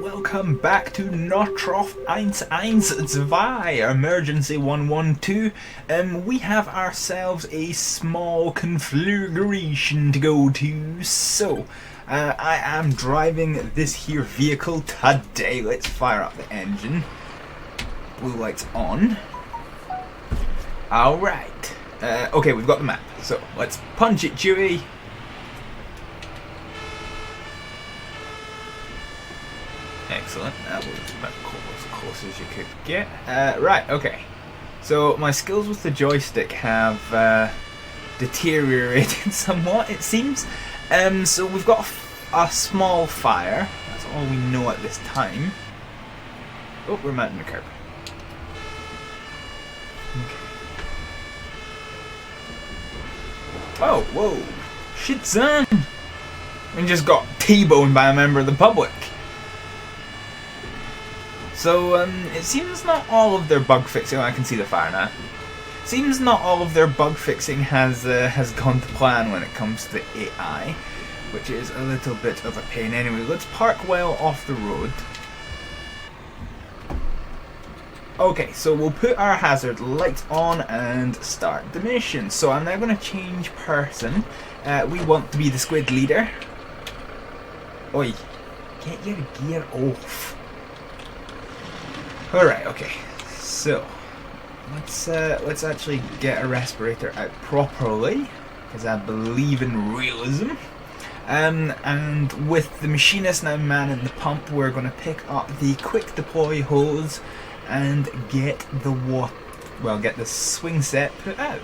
welcome back to Notruf 112, emergency 112. We have ourselves a small conflagration to go to, so I am driving this here vehicle today. Let's fire up the engine. Blue lights on. Alright, okay, we've got the map, so let's punch it, Chewie. Excellent, that was about as close as you could get. Right, okay. So my skills with the joystick have deteriorated somewhat, it seems. So we've got a small fire. That's all we know at this time. Oh, we're mounting the curb. Okay. Oh, whoa. Shit, son! We just got T-boned by a member of the public. So, it seems not all of their bug fixing. Oh, I can see the fire now. Seems not all of their bug fixing has gone to plan when it comes to the AI, which is a little bit of a pain. Anyway, let's park well off the road. Okay, so we'll put our hazard light on and start the mission. So I'm now going to change person. We want to be the squid leader. Oi, get your gear off. Alright, okay, so let's actually get a respirator out properly, because I believe in realism. And with the machinist now manning the pump, we're going to pick up the quick deploy hose and get the swing set put out.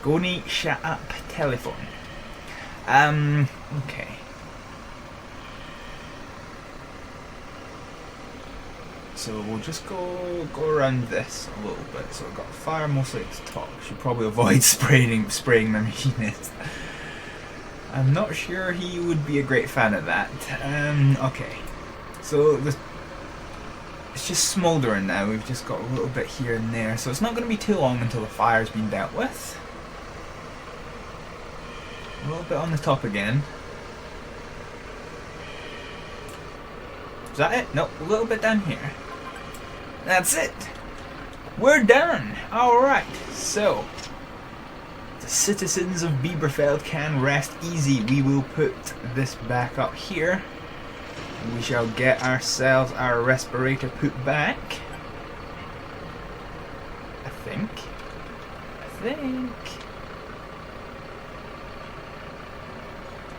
Goni, shut up, telephone. Okay. So we'll just go around this a little bit. So we've got fire mostly at the top. Should probably avoid spraying the machinist. I'm not sure he would be a great fan of that. Okay. So it's just smouldering now. We've just got a little bit here and there. So it's not going to be too long until the fire's been dealt with. A little bit on the top again. Is that it? Nope, a little bit down here. That's it. We're done. Alright, so the citizens of Bielefeld can rest easy. We will put this back up here. We shall get ourselves our respirator put back. I think.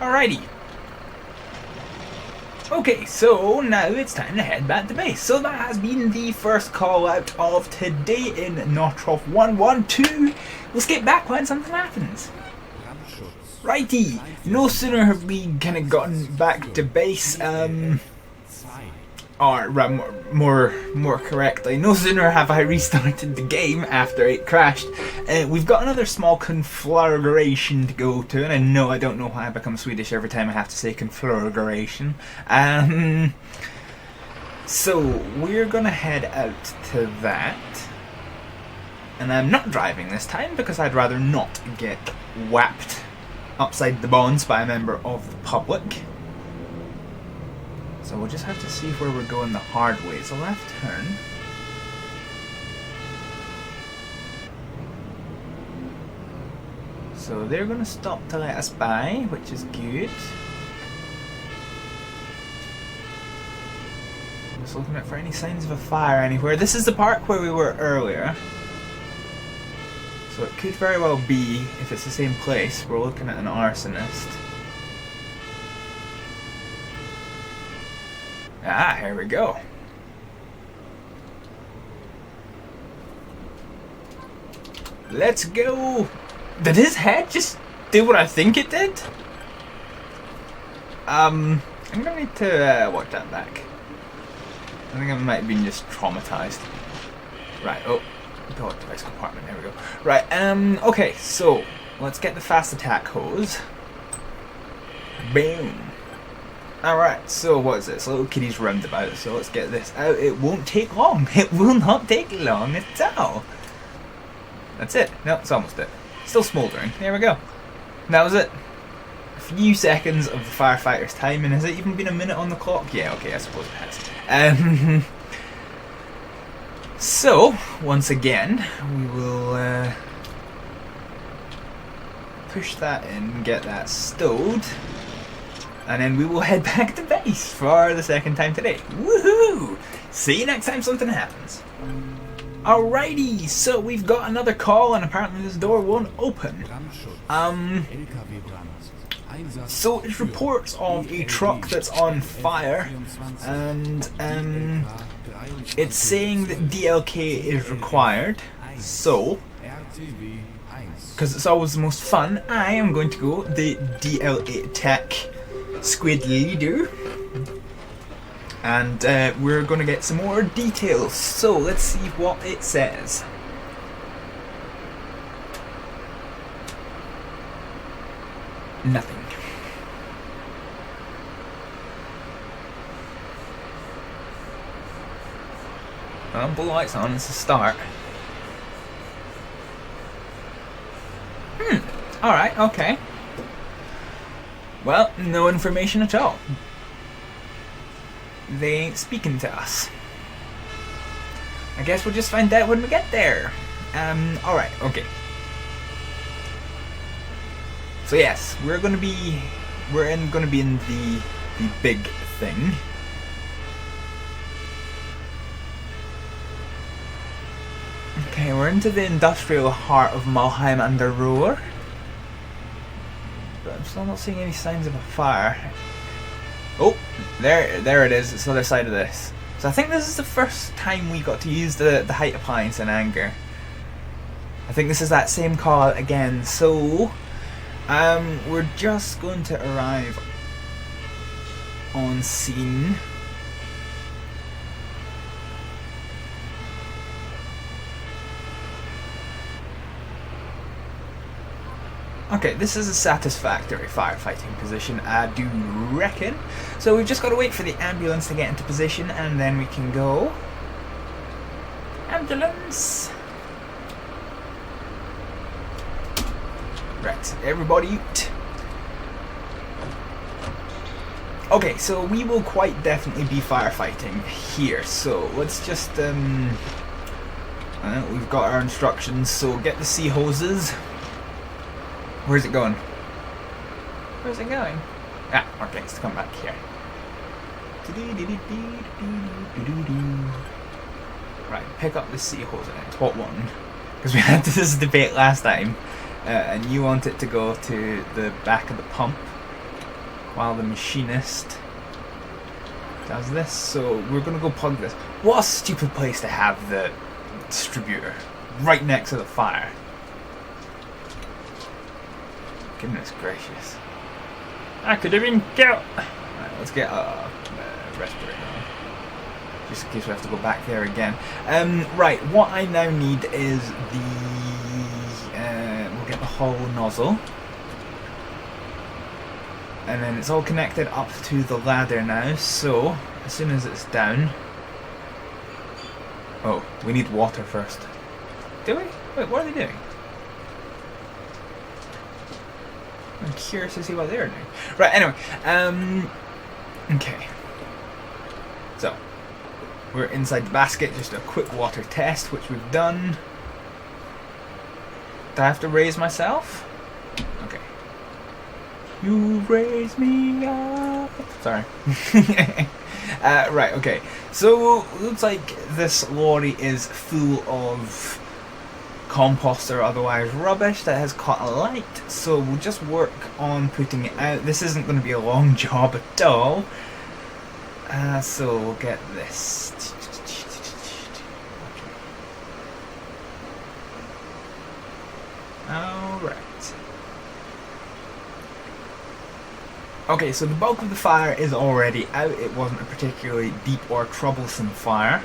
Alrighty. Okay, so now it's time to head back to base. So that has been the first call out of today in Notruf 112. We'll skip back when something happens. Righty, no sooner have we kind of gotten back to base, or more correctly, no sooner have I restarted the game after it crashed. We've got another small conflagration to go to, and I don't know why I become Swedish every time I have to say conflagration. So we're gonna head out to that, and I'm not driving this time because I'd rather not get whapped upside the bones by a member of the public. So we'll just have to see where we're going the hard way. It's a left turn. So they're going to stop to let us by, which is good. Just looking out for any signs of a fire anywhere. This is the park where we were earlier. So it could very well be, if it's the same place, we're looking at an arsonist. Ah, here we go. Let's go. Did his head just do what I think it did? I'm gonna need to watch that back. I think I might have been just traumatized. Right, oh, God, device compartment, there we go. Right, okay, so let's get the fast attack hose. Boom. Alright, so what is this? Little kitty's roundabout, so let's get this out. It won't take long. It will not take long at all. That's it. No, it's almost it. Still smouldering. There we go. That was it. few seconds of the firefighter's time, and has it even been a minute on the clock? Yeah, okay, I suppose it has. So, once again, we will push that in, get that stowed, and then we will head back to base for the second time today. Woohoo! See you next time something happens. Alrighty, so we've got another call, and apparently this door won't open. So it reports of a truck that's on fire, and it's saying that DLK is required. So, because it's always the most fun, I am going to go the DL8 Tech Squid Leader, and we're going to get some more details. So let's see what it says. Nothing. Well, put the lights on, it's a start. Alright, okay. Well, no information at all. They ain't speaking to us. I guess we'll just find out when we get there. Alright, okay. So yes, we're gonna be in the big thing. Okay, we're into the industrial heart of Malheim an der Ruhr. But I'm still not seeing any signs of a fire. Oh, there it is. It's the other side of this. So I think this is the first time we got to use the height appliance in anger. I think this is that same call again. So we're just going to arrive on scene. Okay, this is a satisfactory firefighting position, I do reckon. So we've just got to wait for the ambulance to get into position, and then we can go. Ambulance! Right, everybody out. Okay, so we will quite definitely be firefighting here, so let's just, we've got our instructions, so get the sea hoses. Where's it going? Where's it going? Ah, okay, let's come back here. Right, pick up the sea hose and what one? Because we had this debate last time, and you want it to go to the back of the pump while the machinist does this. So we're gonna go plug this. What a stupid place to have the distributor right next to the fire. Goodness gracious. I could have been killed. Right, let's get a respirator on. Just in case we have to go back there again. Right, what I now need is the... we'll get the hollow nozzle. And then it's all connected up to the ladder now, so as soon as it's down... Oh, we need water first. Do we? Wait, what are they doing? I'm curious to see what they're doing. Right, anyway, okay. So, we're inside the basket, just a quick water test, which we've done. Do I have to raise myself? Okay. You raise me up. Sorry. Right, okay. So, looks like this lorry is full of compost or otherwise rubbish that has caught a light, so we'll just work on putting it out. This isn't going to be a long job at all, so we'll get this. Alright. Okay, so the bulk of the fire is already out. It wasn't a particularly deep or troublesome fire.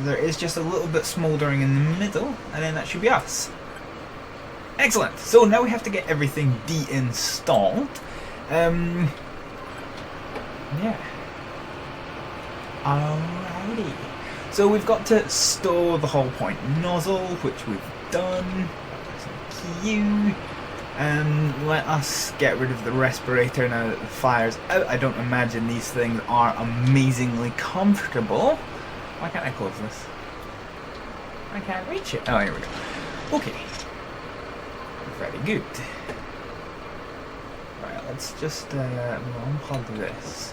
There is just a little bit smouldering in the middle, and then that should be us. Excellent! So now we have to get everything de-installed. Yeah. Alrighty. So we've got to stow the whole point nozzle, which we've done. Thank you. Let us get rid of the respirator now that the fire's out. I don't imagine these things are amazingly comfortable. Why can't I close this? I can't reach it. Oh, here we go. Okay. Very good. Right, let's just unplug this.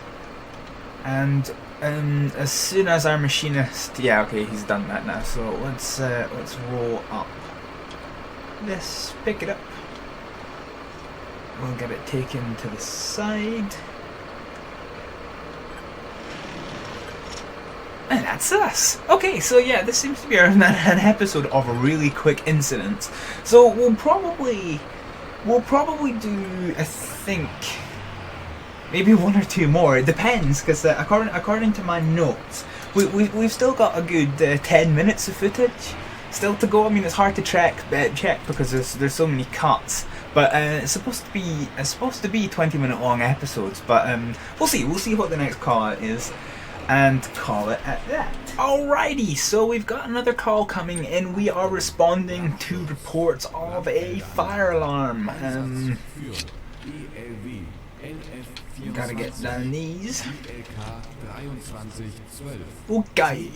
And as soon as our machinist, yeah, okay, he's done that now. So let's roll up this, pick it up. We'll get it taken to the side. And that's us. Okay, so yeah, this seems to be an episode of a really quick incident. So we'll probably do, I think, maybe one or two more. It depends, because according to my notes, we've still got a good 10 minutes of footage still to go. I mean, it's hard to check because there's so many cuts. But it's supposed to be 20-minute long episodes. But we'll see what the next call out is, and call it at that. Alrighty, so we've got another call coming in. We are responding to reports of a fire alarm. Gotta get down these. Okay.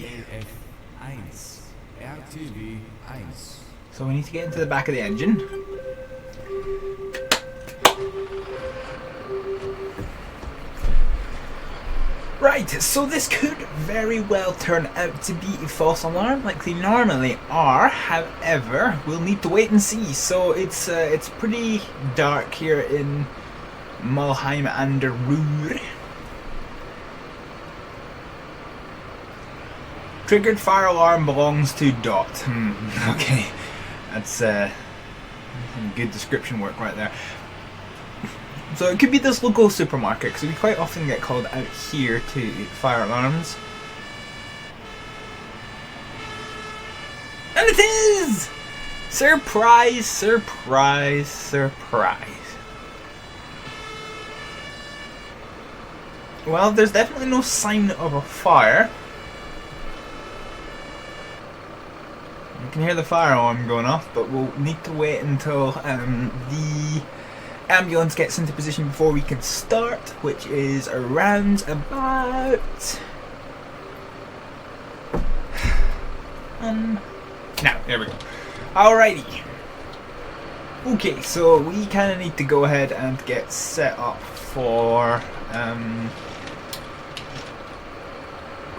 So we need to get into the back of the engine. Right, so this could very well turn out to be a false alarm like they normally are. However, we'll need to wait and see. So it's pretty dark here in Mulheim an der Ruhr. Triggered fire alarm belongs to Dot. Okay, that's some good description work right there. So it could be this local supermarket, because we quite often get called out here to fire alarms. And it is! Surprise, surprise, surprise. Well, there's definitely no sign of a fire. You can hear the fire alarm going off, but we'll need to wait until the ambulance gets into position before we can start, which is around about now. There we go. Alrighty. Okay, so we kind of need to go ahead and get set up for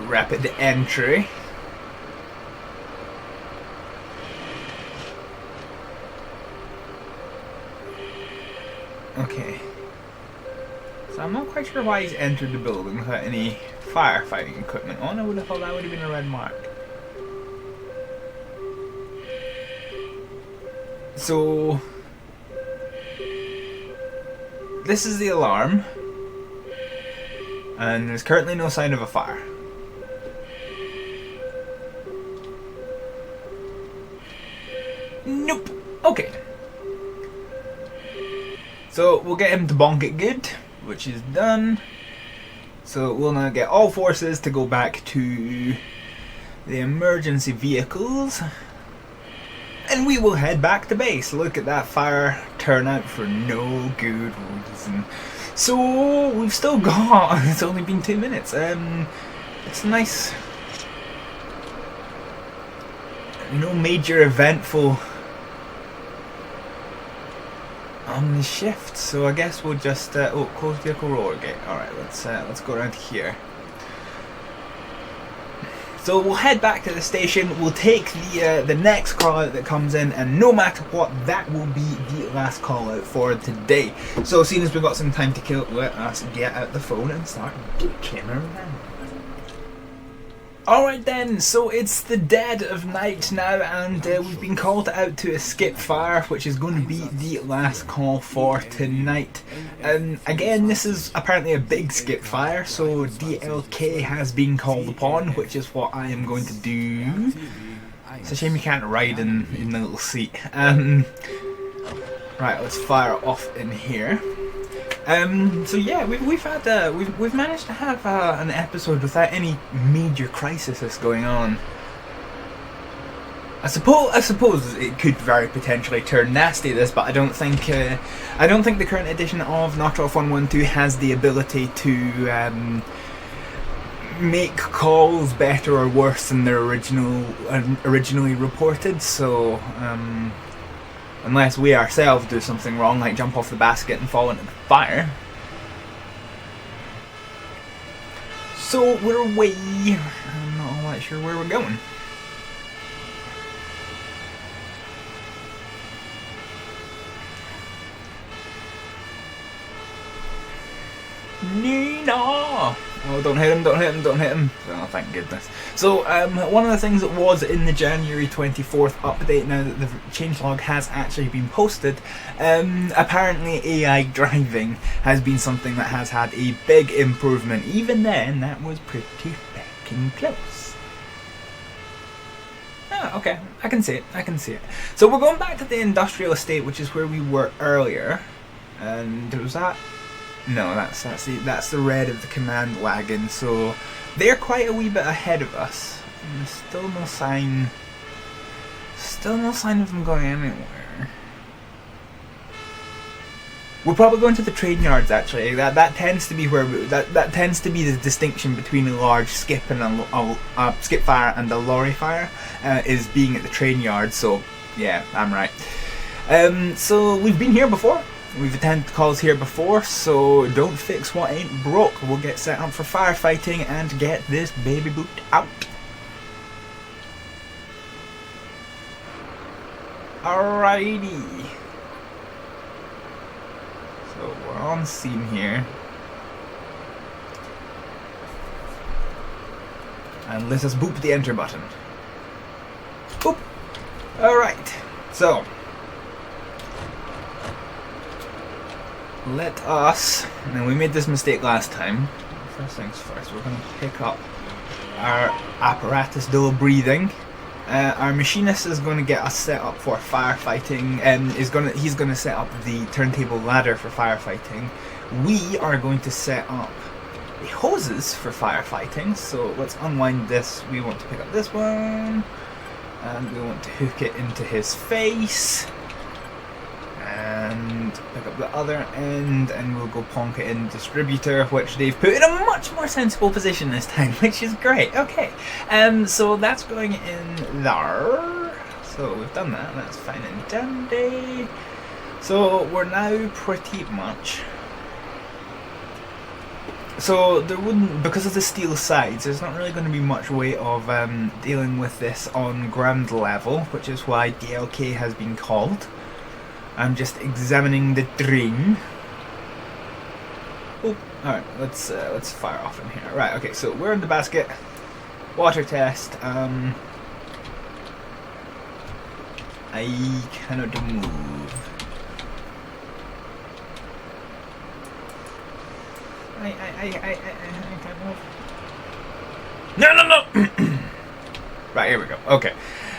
rapid entry. Okay, so I'm not quite sure why he's entered the building without any firefighting equipment on. I would have thought that would have been a red mark. So this is the alarm, and there's currently no sign of a fire. Nope. Okay. So we'll get him to bonk it good, which is done. So we'll now get all forces to go back to the emergency vehicles, and we will head back to base. Look at that fire turn out for no good reason. So we've still got, it's only been 2 minutes. It's nice. No major eventful on the shift, so I guess we'll just close vehicle roller gate. Alright, let's go around here. So we'll head back to the station. We'll take the next call out that comes in, and no matter what, that will be the last call out for today. So as soon as we've got some time to kill, let us get out the phone and start dicking around. Alright then, so it's the dead of night now, and we've been called out to a skip fire, which is going to be the last call for tonight. Again, this is apparently a big skip fire, so DLK has been called upon, which is what I am going to do. It's a shame you can't ride in the little seat. Right, let's fire off in here. So yeah, we've managed to have an episode without any major crises going on. I suppose it could very potentially turn nasty, this, but I don't think the current edition of Notruf 112 has the ability to make calls better or worse than they're originally reported. So unless we ourselves do something wrong, like jump off the basket and fall into the fire. So we're away. I'm not all that sure where we're going. Nina! Oh, don't hit him, don't hit him, don't hit him. Oh, thank goodness. So, one of the things that was in the January 24th update, now that the changelog has actually been posted, apparently AI driving has been something that has had a big improvement. Even then, that was pretty fucking close. Ah, okay, I can see it, I can see it. So we're going back to the industrial estate, which is where we were earlier. And was that... No, that's the red of the command wagon, so they're quite a wee bit ahead of us. And there's still no sign of them going anywhere. We're probably going to the trading yards, actually. That tends to be where that tends to be the distinction between a large skip and a skip fire and a lorry fire, is being at the trading yard. So yeah, I'm right. So we've been here before. We've attended calls here before, so don't fix what ain't broke. We'll get set up for firefighting and get this baby boot out. Alrighty. So we're on scene here. And let us boop the enter button. Boop. Alright. So let us, now we made this mistake last time, first things first, we're going to pick up our apparatus dual breathing. Our machinist is going to get us set up for firefighting, and he's going to set up the turntable ladder for firefighting. We are going to set up the hoses for firefighting, so let's unwind this. We want to pick up this one, and we want to hook it into his face. And pick up the other end, and we'll go plonk it in distributor, which they've put in a much more sensible position this time, which is great. Okay, so that's going in there. So we've done that, that's fine and dandy. So we're now pretty much... So there wouldn't, because of the steel sides, there's not really going to be much way of dealing with this on ground level, which is why DLK has been called. I'm just examining the drain. Oh, alright, let's fire off in here. Right, okay, so we're in the basket. Water test. I cannot move. I can't move. No! Right, here we go. Okay.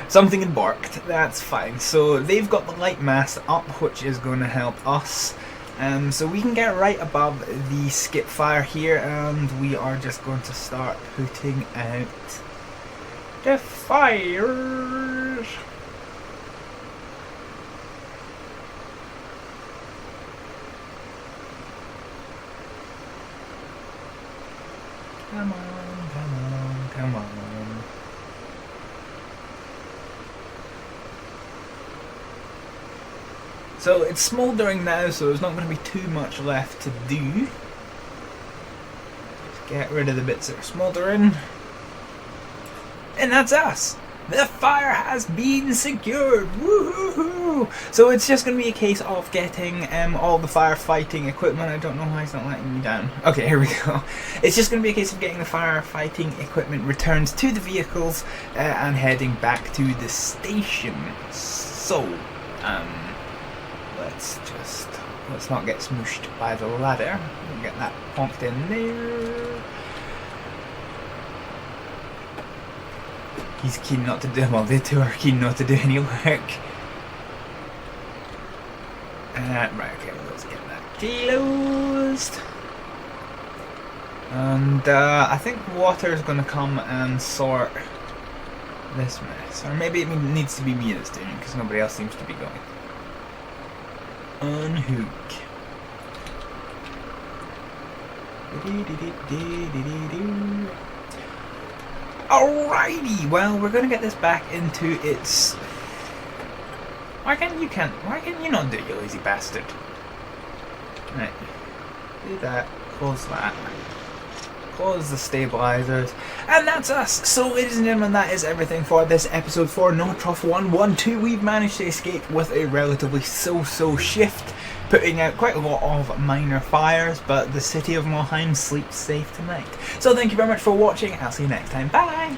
Something had barked, that's fine. So they've got the light mast up, which is going to help us. So we can get right above the skip fire here, and we are just going to start putting out the fires. Come on, come on, come on. So it's smouldering now, so there's not going to be too much left to do. Just get rid of the bits that are smouldering. And that's us! The fire has been secured! Woohoo! So it's just going to be a case of getting all the firefighting equipment. I don't know why it's not letting me down. Okay, here we go. It's just going to be a case of getting the firefighting equipment returned to the vehicles and heading back to the station. So, let's not get smooshed by the ladder. We'll get that pumped in there. He's keen not to do, well, they two are keen not to do any work. Right, okay, let's get that closed. And I think water is going to come and sort this mess. Or maybe it needs to be me that's doing it, because nobody else seems to be going. Unhook. Alrighty, well, we're gonna get this back into its... Why can you not do it, you lazy bastard? Right. Do that. Close that. Close the stabilizers. And that's us! So, ladies and gentlemen, that is everything for this episode for Notruf 112. We've managed to escape with a relatively so-so shift, putting out quite a lot of minor fires, but the city of Moheim sleeps safe tonight. So thank you very much for watching. I'll see you next time. Bye!